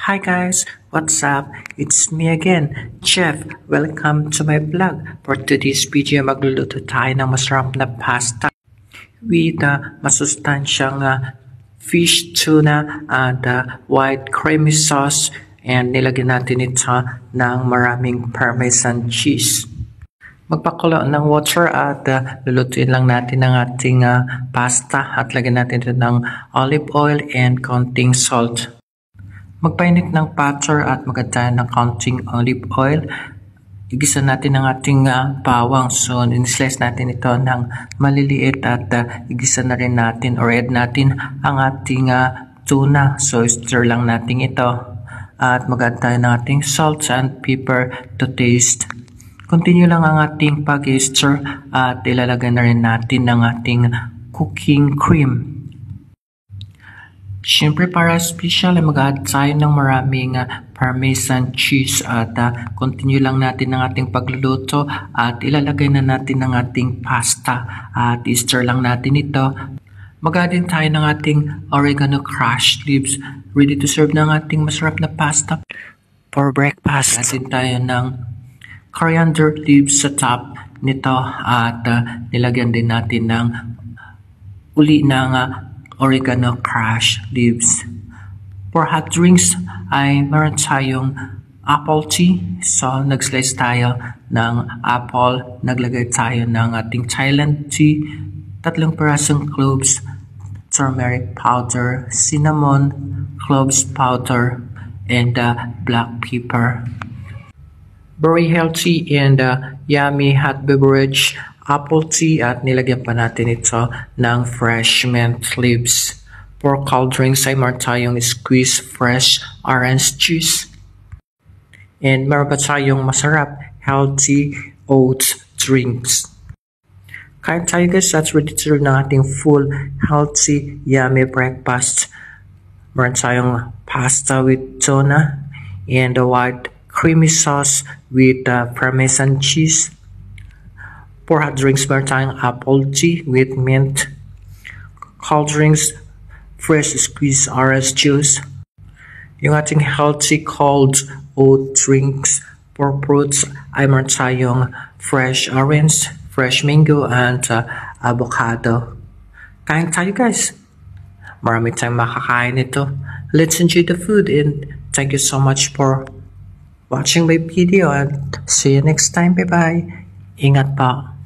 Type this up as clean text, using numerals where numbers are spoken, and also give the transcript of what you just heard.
Hi guys, what's up? It's me again, Jeff. Welcome to my vlog. For today's video, magluluto tayo ng masarap na pasta with masustansyang fish tuna and white creamy sauce, and nilagyan natin ito ng maraming parmesan cheese. Magpakulo ng water at lulutuin lang natin ang ating pasta at lagyan natin ito ng olive oil and konting salt. Magpainit ng butter at maganda ng konting olive oil. Igisa natin ang ating bawang. So, in-slice natin ito ng maliliit at igisa na rin natin or add natin ang ating tuna. So, stir lang natin ito. At maganda ng ating salt and pepper to taste. Continue lang ang ating pag-stir at ilalagay na rin natin ang ating cooking cream. Siyempre para special ay mag-add tayo ng maraming parmesan cheese at continue lang natin ang ating pagluluto at ilalagay na natin ang ating pasta at i-stir lang natin ito. Mag-add din tayo ng ating oregano crushed leaves. Ready to serve ng ating masarap na pasta for breakfast. Add din tayo ng coriander leaves sa top nito at nilagyan din natin ng uli ng oregano crush leaves. For hot drinks ay meron tayong apple tea. So, nag-slice tayo ng apple. Naglagay tayo ng ating Thailand tea. 3 pirasong cloves, turmeric powder, cinnamon, cloves powder, and black pepper. Very healthy and yummy hot beverage apple tea at nilagyan pa natin ito ng fresh mint leaves. For cold drinks ay meron tayong squeezed fresh orange juice. And meron pa tayong masarap healthy oat drinks. Kain tayo guys at ready to serve ng ating full healthy yummy breakfast. Meron tayong pasta with tuna and a white creamy sauce with parmesan cheese. For hot drinks, meron tayong apple tea with mint. Cold drinks, fresh squeezed orange juice. Yung ating healthy cold oat drinks. For fruits, ay meron tayong fresh orange, fresh mango, and avocado. Kain tayo guys. Marami tayong makakain ito. Let's enjoy the food and thank you so much for watching my video and see you next time. Bye bye. Ingat pa.